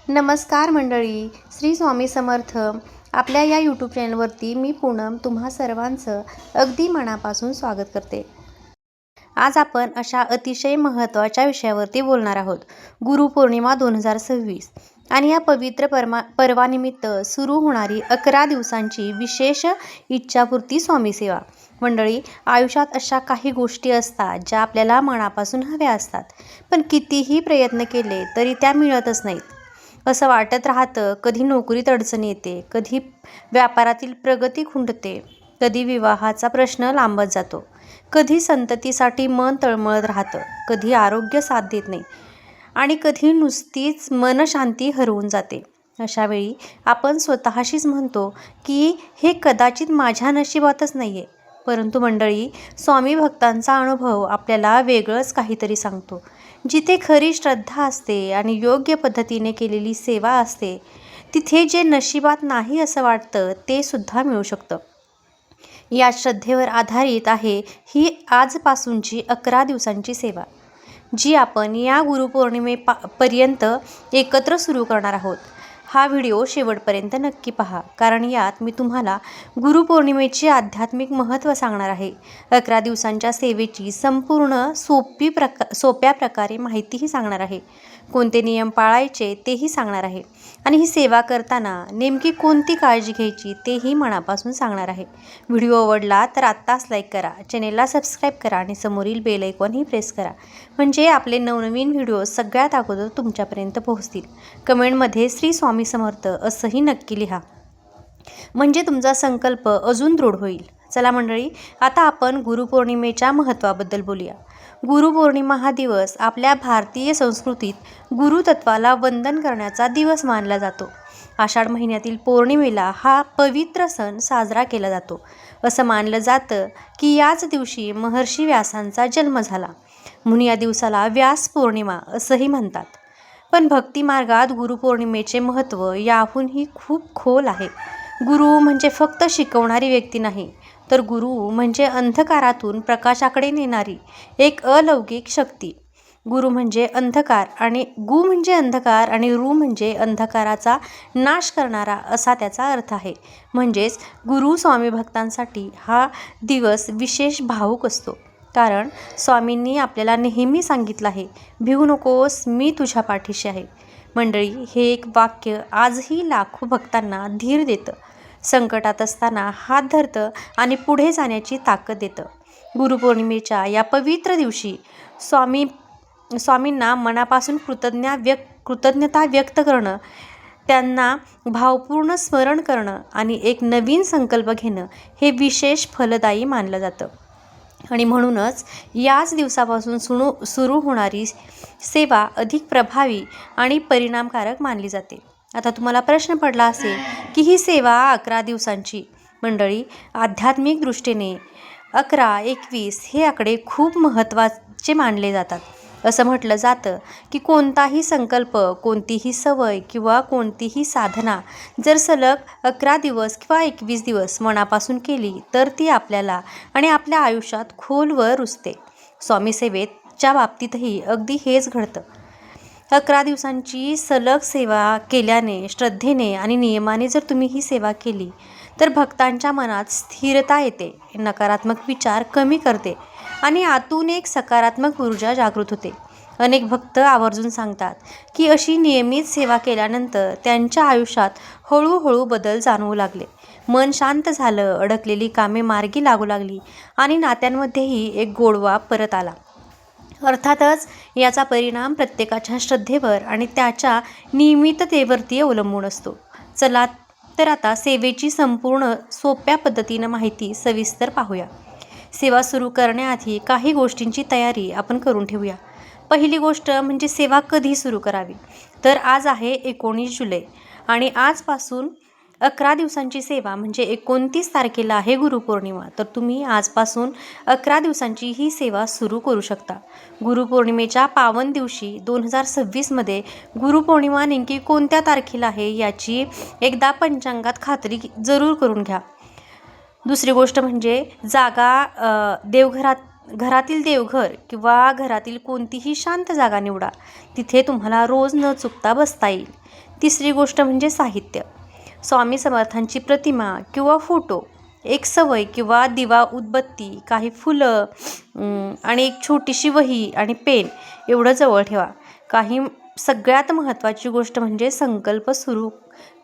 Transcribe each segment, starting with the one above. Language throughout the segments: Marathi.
नमस्कार मंडळी, श्री स्वामी समर्थ. आपल्या या यूट्यूब चॅनलवरती मी पूनम तुम्हा सर्वांचं अगदी मनापासून स्वागत करते. आज आपण अशा अतिशय महत्त्वाच्या विषयावरती बोलणार आहोत, गुरुपौर्णिमा 2026 आणि या पवित्र पर्वानिमित्त सुरू होणारी 11 दिवसांची विशेष इच्छापूर्ती स्वामी सेवा. मंडळी, आयुष्यात अशा काही गोष्टी असतात ज्या आपल्याला मनापासून हव्या असतात, पण कितीही प्रयत्न केले तरी त्या मिळतच नाहीत. असं वाटत राहतं, कधी नोकरीत अडचण येते, कधी व्यापारातील प्रगती खुंटते, कधी विवाहाचा प्रश्न लांबत जातो, कधी संततीसाठी मन तळमळत राहतं, कधी आरोग्य साथ देत नाही आणि कधी नुसतीच मनशांती हरवून जाते. अशावेळी आपण स्वतःशीच म्हणतो की हे कदाचित माझ्या नशिबातच नाही आहे. परंतु मंडळी, स्वामी भक्तांचा अनुभव आपल्याला वेगळंच काहीतरी सांगतो. जिथे खरी श्रद्धा असते आणि योग्य पद्धतीने केलेली सेवा असते, तिथे जे नशिबात नाही असं वाटतं ते सुद्धा मिळू शकतं. या श्रद्धेवर आधारित आहे ही आजपासूनची 11 दिवसांची सेवा, जी आपण या गुरुपौर्णिमेपर्यंत एकत्र सुरू करणार आहोत. हा व्हिडिओ शेवटपर्यंत नक्की पहा, कारण यात मी तुम्हाला गुरुपौर्णिमेचे आध्यात्मिक महत्त्व सांगणार आहे. 11 दिवसांच्या सेवेची संपूर्ण सोप्या प्रकारे माहितीही सांगणार आहे. कोणते नियम पाळायचे तेही सांगणार आहे आणि ही सेवा करताना नेमकी कोणती काळजी घ्यायची तेही मनापासून सांगणार आहे. व्हिडिओ आवडला तर आत्ताच लाईक करा, चॅनेलला सबस्क्राईब करा आणि समोरील बेल आयकॉनही प्रेस करा, म्हणजे आपले नवनवीन व्हिडिओ सगळ्यात अगोदर तुमच्यापर्यंत पोहोचतील. कमेंटमध्ये श्री स्वामी समर्थ असंही नक्की लिहा, म्हणजे तुमचा संकल्प अजून दृढ होईल. चला मंडळी, आता आपण गुरुपौर्णिमेच्या महत्त्वाबद्दल बोलूया. गुरुपौर्णिमा हा दिवस आपल्या भारतीय संस्कृतीत गुरुतत्वाला वंदन करण्याचा दिवस मानला जातो. आषाढ महिन्यातील पौर्णिमेला हा पवित्र सण साजरा केला जातो. असं मानलं जातं की याच दिवशी महर्षी व्यासांचा जन्म झाला, म्हणून या दिवसाला व्यास पौर्णिमा असंही म्हणतात. पण भक्तिमार्गात गुरुपौर्णिमेचे महत्त्व याहूनही खूप खोल आहे. गुरु म्हणजे फक्त शिकवणारी व्यक्ती नाही, तर गुरु म्हणजे अंधकारातून प्रकाशाकडे नेणारी एक अलौकिक शक्ती. गुरु म्हणजे अंधकार आणि गु म्हणजे अंधकार आणि रु म्हणजे अंधकाराचा नाश करणारा असा त्याचा अर्थ आहे. म्हणजेच गुरु स्वामी भक्तांसाठी हा दिवस विशेष भावूक असतो, कारण स्वामींनी आपल्याला नेहमी सांगितलं आहे, भिवू नकोस, मी तुझ्या पाठीशी आहे. मंडळी, हे एक वाक्य आजही लाखो भक्तांना धीर देतं, संकटात असताना हात धरतं आणि पुढे जाण्याची ताकद देतं. गुरुपौर्णिमेच्या या पवित्र दिवशी स्वामींना मनापासून कृतज्ञता व्यक्त करणं, त्यांना भावपूर्ण स्मरण करणं आणि एक नवीन संकल्प घेणं हे विशेष फलदायी मानलं जातं. आणि म्हणूनच याच दिवसापासून सुरू होणारी सेवा अधिक प्रभावी आणि परिणामकारक मानली जाते. आता तुम्हाला प्रश्न पडला असेल की ही सेवा 11 दिवसांची. मंडळी, आध्यात्मिक दृष्टीने 11, 21 हे आकडे खूप महत्त्वाचे मानले जातात. असं म्हटलं जातं की कोणताही संकल्प, कोणतीही सवय किंवा कोणतीही साधना जर सलग 11 दिवस किंवा 21 दिवस मनापासून केली तर ती आपल्याला आणि आपल्या आयुष्यात खोलवर रुजते. स्वामी सेवेच्या बाबतीतही अगदी हेच घडतं. 11 दिवसांची सलग सेवा केल्याने, श्रद्धेने आणि नियमाने जर तुम्ही ही सेवा केली तर भक्तांच्या मनात स्थिरता येते, नकारात्मक विचार कमी करते आणि आतून एक सकारात्मक ऊर्जा जागृत होते. अनेक भक्त आवर्जून सांगतात की अशी नियमित सेवा केल्यानंतर त्यांच्या आयुष्यात हळूहळू बदल जाणवू लागले. मन शांत झालं, अडकलेली कामे मार्गी लागू लागली आणि नात्यांमध्येही एक गोडवा परत आला. अर्थातच याचा परिणाम प्रत्येकाच्या श्रद्धेवर आणि त्याच्या नियमिततेवरती अवलंबून असतो. चला तर आता सेवेची संपूर्ण सोप्या पद्धतीनं माहिती सविस्तर पाहूया. सेवा सुरू करण्याआधी काही गोष्टींची तयारी आपण करून ठेवूया. पहिली गोष्ट म्हणजे सेवा कधी सुरू करावी. तर आज आहे 19 जुलै आणि आजपासून 11 दिवसांची सेवा म्हणजे 29 तारखेला आहे गुरुपौर्णिमा. तर तुम्ही आजपासून 11 दिवसांची ही सेवा सुरू करू शकता. गुरुपौर्णिमेच्या पावन दिवशी 2026मध्ये गुरुपौर्णिमा नेमकी कोणत्या तारखेला आहे याची एकदा पंचांगात खात्री जरूर करून घ्या. दुसरी गोष्ट म्हणजे जागा घरातील देवघर किंवा घरातील कोणतीही शांत जागा निवडा. तिथे तुम्हाला रोज न चुकता बसता येईल. तिसरी गोष्ट म्हणजे साहित्य. स्वामी समर्थांची प्रतिमा किंवा फोटो, एक सवय किंवा दिवा, उदबत्ती, काही फुलं आणि एक छोटीशी वही आणि पेन एवढं जवळ ठेवा. सगळ्यात महत्त्वाची गोष्ट म्हणजे संकल्प सुरू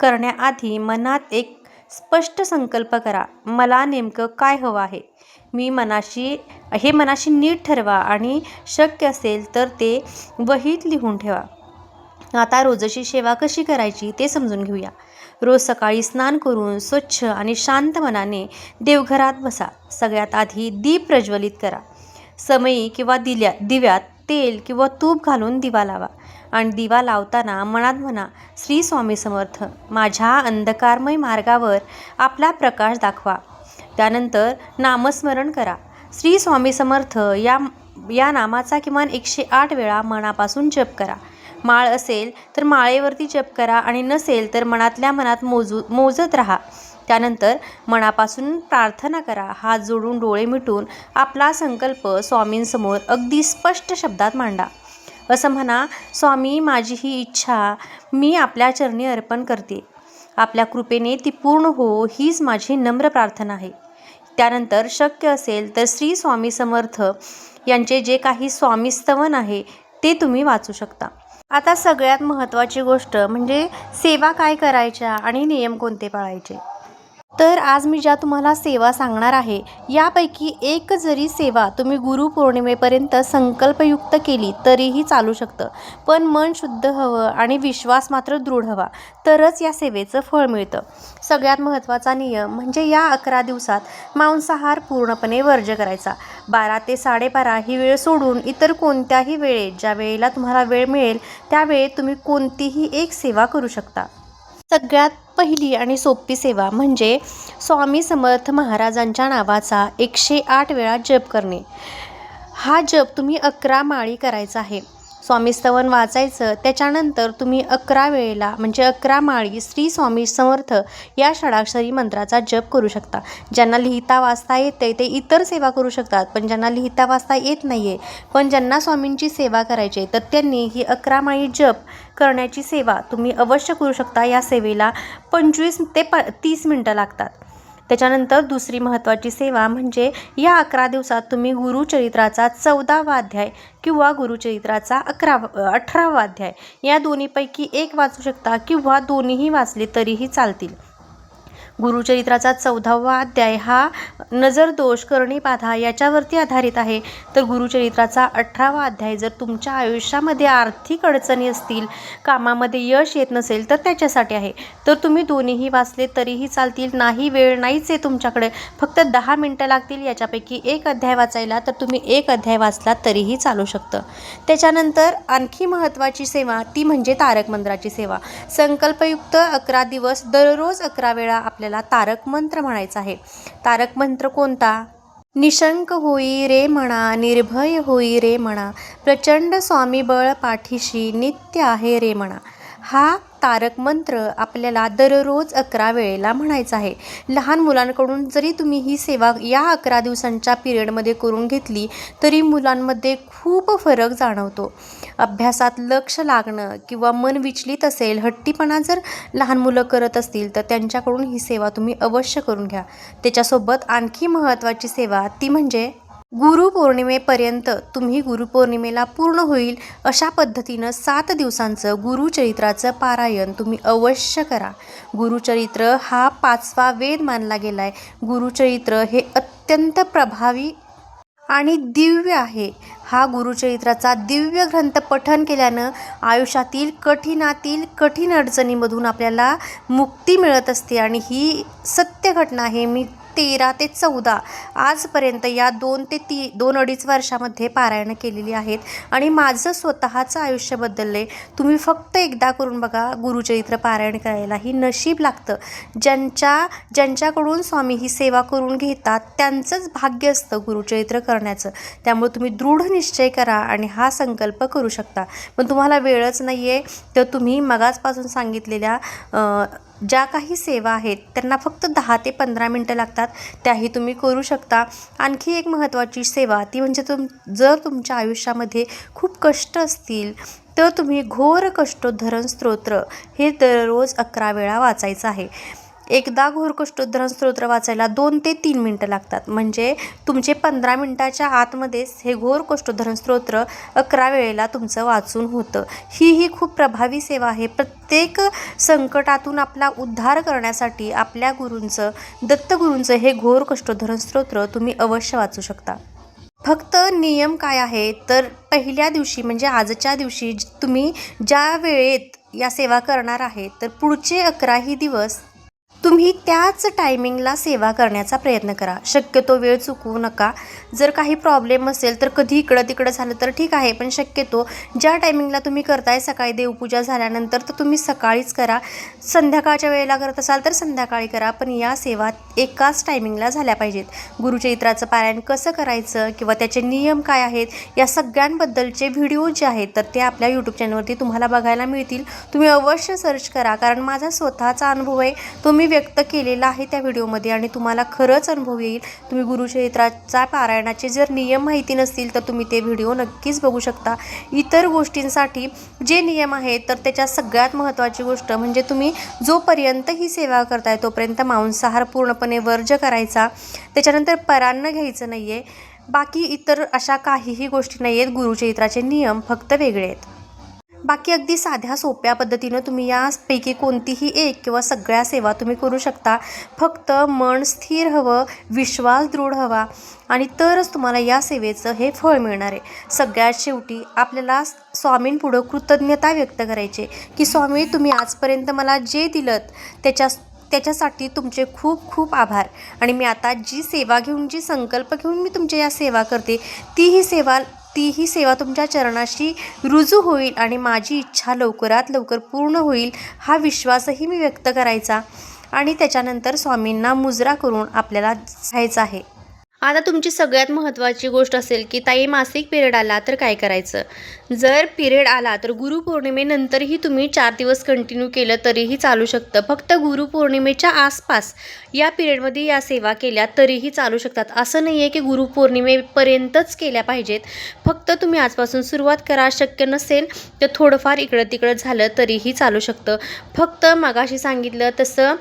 करण्याआधी मनात एक स्पष्ट संकल्प करा. मला नेमकं काय हवं आहे हे मनाशी नीट ठरवा आणि शक्य असेल तर ते वहीत लिहून ठेवा. आता रोजची सेवा कशी करायची ते समजून घेऊया. रोज सकाळी स्नान करून स्वच्छ आणि शांत मनाने देवघरात बसा. सगळ्यात आधी दीप प्रज्वलित करा. समई किंवा दिव्यात तेल किंवा तूप घालून दिवा लावा आणि दिवा लावताना मनात म्हणा, श्री स्वामी समर्थ, माझ्या अंधकारमय मार्गावर आपला प्रकाश दाखवा. त्यानंतर नामस्मरण करा. श्री स्वामी समर्थ या नामाचा किमान 108 वेळा मनापासून जप करा. माळ असेल तर माळेवरती जप करा आणि नसेल तर मनातल्या मनात मोजत राहा. त्यानंतर मनापासून प्रार्थना करा. हात जोडून डोळे मिटून आपला संकल्प स्वामींसमोर अगदी स्पष्ट शब्दात मांडा. असं म्हणा, स्वामी, माझी ही इच्छा मी आपल्या चरणी अर्पण करते. आपल्या कृपेने ती पूर्ण हो, हीच माझी नम्र प्रार्थना आहे. त्यानंतर शक्य असेल तर श्री स्वामी समर्थ यांचे जे काही स्वामी स्तवन आहे ते तुम्ही वाचू शकता. आता सगळ्यात महत्त्वाची गोष्ट म्हणजे सेवा काय करायच्या आणि नियम कोणते पाळायचे. तर आज मी ज्या तुम्हाला सेवा सांगणार आहे यापैकी एक जरी सेवा तुम्ही गुरुपौर्णिमेपर्यंत संकल्पयुक्त केली तरीही चालू शकतं. पण मन शुद्ध हवं आणि विश्वास मात्र दृढ हवा, तरच या सेवेचं फळ मिळतं. सगळ्यात महत्त्वाचा नियम म्हणजे या 11 दिवसात मांसाहार पूर्णपणे वर्ज्य करायचा. 12 ते 12:30 ही वेळ सोडून इतर कोणत्याही वेळेत, ज्या वेळेला तुम्हाला वेळ मिळेल त्या वेळेत तुम्ही कोणतीही एक सेवा करू शकता. सगळ्यात पहिली आणि सोपी सेवा म्हणजे स्वामी समर्थ महाराजांच्या नावाचा 108 वेळा जप करणे. हा जप तुम्ही 11 माळी करायचा आहे. स्वामी स्तवन वाचायचं. त्याच्यानंतर तुम्ही 11 वेळेला म्हणजे 11 माळी श्री स्वामी समर्थ या षडाक्षरी मंत्राचा जप करू शकता. ज्यांना लिहिता वाचता येते ते इतर सेवा करू शकतात, पण ज्यांना लिहिता वाचता येत नाही आहे पण ज्यांना स्वामींची सेवा करायची तर त्यांनी ही 11 माळी जप करण्याची सेवा तुम्ही अवश्य करू शकता. या सेवेला 25 ते 30 मिनटं लागतात. त्याच्यानंतर दुसरी महत्त्वाची सेवा म्हणजे या 11 दिवसात तुम्ही गुरुचरित्राचा 14वा अध्याय किंवा गुरुचरित्राचा 18वा अध्याय या दोन्हीपैकी एक वाचू शकता किंवा दोन्हीही वाचले तरीही चालतील. गुरुचरित्राचा 14वा अध्याय हा नजर दोष, करणी बाधा याच्यावरती आधारित आहे. तर गुरुचरित्राचा 18वा अध्याय जर तुमच्या आयुष्यामध्ये आर्थिक अडचणी असतील, कामामध्ये यश येत नसेल तर त्याच्यासाठी आहे. तर तुम्ही दोन्हीही वाचले तरीही चालतील. नाही, वेळ नाहीच आहे तुमच्याकडे, फक्त 10 मिनटं लागतील याच्यापैकी एक अध्याय वाचायला, तर तुम्ही एक अध्याय वाचला तरीही चालू शकतं. त्याच्यानंतर आणखी महत्त्वाची सेवा ती म्हणजे तारक मंत्राची सेवा. संकल्पयुक्त 11 दिवस दररोज 11 वेळा आपल्याला तारक मंत्र म्हणायचा आहे. तारक मंत्र कोणता? निशंक होई रे म्हणा, निर्भय होई रे म्हणा, प्रचंड स्वामीबळ पाठीशी नित्य आहे रे म्हणा. हा तारक मंत्र आपल्याला दररोज 11 वेळेला म्हणायचा आहे. लहान मुलांकडून जरी तुम्ही ही सेवा या 11 दिवसांच्या पिरियडमध्ये करून घेतली तरी मुलांमध्ये खूप फरक जाणवतो. अभ्यासात लक्ष लागणं किंवा मन विचलित असेल, हट्टीपणा जर लहान मुलं करत असतील तर त्यांच्याकडून ही सेवा तुम्ही अवश्य करून घ्या. त्याच्यासोबत आणखी महत्त्वाची सेवा ती म्हणजे गुरुपौर्णिमेपर्यंत तुम्ही गुरुपौर्णिमेला पूर्ण होईल अशा पद्धतीनं 7 दिवसांचं गुरुचरित्राचं पारायण तुम्ही अवश्य करा. गुरुचरित्र हा 5वा वेद मानला गेला आहे. गुरुचरित्र हे अत्यंत प्रभावी आणि दिव्य आहे. हा गुरुचरित्राचा दिव्य ग्रंथ पठण केल्यानं आयुष्यातील कठीणातील कठीण अडचणीमधून आपल्याला मुक्ती मिळत असते आणि ही सत्य घटना आहे. मी 13 ते 14 आजपर्यंत या 2-2.5 वर्षामध्ये पारायणं केलेली आहेत आणि माझं स्वतःचं आयुष्य बदलले. तुम्ही फक्त एकदा करून बघा. गुरुचरित्र पारायण करायला ही नशीब लागतं. ज्यांच्याकडून स्वामी ही सेवा करून घेतात त्यांचंच भाग्य असतं गुरुचरित्र करण्याचं. त्यामुळे तुम्ही दृढ निश्चय करा आणि हा संकल्प करू शकता. पण तुम्हाला वेळच नाही आहे तर तुम्ही मगाचपासून सांगितलेल्या ज्या काही सेवा आहेत त्यांना फक्त 10 ते 15 मिनटं लागतात, त्याही तुम्ही करू शकता. आणखी एक महत्त्वाची सेवा ती म्हणजे जर तुमच्या आयुष्यामध्ये खूप कष्ट असतील तर तुम्ही घोर कष्टोद्धरण स्तोत्र हे दररोज 11 वेळा वाचायचं आहे. एकदा घोर कष्टोद्धरण स्तोत्र वाचायला 2 ते 3 मिनटं लागतात. म्हणजे तुमचे 15 मिनटाच्या आतमध्येच हे घोर कष्टोद्धरण स्तोत्र 11 वेळेला तुमचं वाचून होतं. ही खूप प्रभावी सेवा आहे. प्रत्येक संकटातून आपला उद्धार करण्यासाठी आपल्या गुरूंचं, दत्तगुरूंचं हे घोर कष्टोद्धरण स्तोत्र तुम्ही अवश्य वाचू शकता. फक्त नियम काय आहे तर पहिल्या दिवशी म्हणजे आजच्या दिवशी तुम्ही ज्या वेळेत या सेवा करणार आहे तर पुढचे 11ही दिवस तुम्ही त्याच टायमिंगला सेवा करण्याचा प्रयत्न करा. शक्यतो वेळ चुकवू नका. जर काही प्रॉब्लेम असेल तर कधी इकडं तिकडं झालं तर ठीक आहे, पण शक्यतो ज्या टायमिंगला तुम्ही करताय सकाळी देवपूजा झाल्यानंतर तर तुम्ही सकाळीच करा. संध्याकाळच्या वेळेला करत असाल तर संध्याकाळी करा, पण या सेवा एकाच टायमिंगला झाल्या पाहिजेत. गुरुचरित्राचं पारायण कसं करायचं किंवा त्याचे नियम काय आहेत या सगळ्यांबद्दलचे व्हिडिओ जे आहेत तर ते आपल्या यूट्यूब चॅनलवरती तुम्हाला बघायला मिळतील. तुम्ही अवश्य सर्च करा, कारण माझा स्वतःचा अनुभव आहे तो मी व्यक्त केलेला आहे त्या व्हिडिओमध्ये आणि तुम्हाला खरंच अनुभव येईल. तुम्ही गुरुचरित्राचा पारायणाचे जर नियम माहिती नसतील तर तुम्ही ते व्हिडिओ नक्कीच बघू शकता. इतर गोष्टींसाठी जे नियम आहेत तर त्याच्यात सगळ्यात महत्त्वाची गोष्ट म्हणजे तुम्ही जोपर्यंत ही सेवा करताय तोपर्यंत मांसाहार पूर्णपणे वर्ज्य करायचा. त्याच्यानंतर परान्न घ्यायचं नाही आहे. बाकी इतर अशा काहीही गोष्टी नाही आहेत. गुरुचरित्राचे नियम फक्त वेगळे आहेत. बाकी अगदी साध्या सोप्या पद्धतीनं तुम्ही यापैकी कोणतीही एक किंवा सगळ्या सेवा तुम्ही करू शकता. फक्त मन स्थिर हवं, विश्वास दृढ हवा आणि तरच तुम्हाला या सेवेचं हे फळ मिळणार आहे. सगळ्यात शेवटी आपल्याला स्वामींपुढं कृतज्ञता व्यक्त करायची की स्वामी तुम्ही आजपर्यंत मला जे दिलंत त्याच्यासाठी तुमचे खूप खूप आभार. आणि मी आता जी सेवा घेऊन, जी संकल्प घेऊन मी तुमच्या या सेवा करते तीही सेवा तुमच्या चरणाशी रुजू होईल आणि माझी इच्छा लवकरात लवकर पूर्ण होईल हा विश्वासही मी व्यक्त करायचा. आणि त्याच्यानंतर स्वामींना मुजरा करून आपल्याला जायचं आहे. आता तुमची सगळ्यात महत्त्वाची गोष्ट असेल की ताई मासिक पिरियड आला तर काय करायचं. जर पिरियड आला तर गुरुपौर्णिमेनंतरही तुम्ही 4 दिवस कंटिन्यू केलं तरीही चालू शकतं. फक्त गुरुपौर्णिमेच्या आसपास या पिरियडमध्ये या सेवा केल्या तरीही चालू शकतात. असं नाही आहे की गुरुपौर्णिमेपर्यंतच केल्या पाहिजेत. फक्त तुम्ही आजपासून सुरुवात करा. शक्य नसेल तर थोडंफार इकडं तिकडं झालं तरीही चालू शकतं. फक्त मगाशी सांगितलं तसं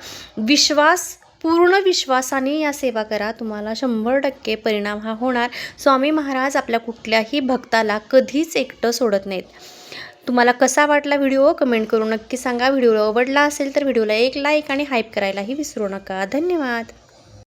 पूर्ण विश्वासाने या सेवा करा. तुम्हाला 100% परिणाम हा होणार. स्वामी महाराज आपल्या कुठल्याही भक्ताला कधीच एकटं सोडत नाहीत. तुम्हाला कसा वाटला व्हिडिओ कमेंट करून नक्की सांगा. व्हिडिओ आवडला असेल तर व्हिडिओला एक लाईक आणि हाईप करायलाही विसरू नका. धन्यवाद.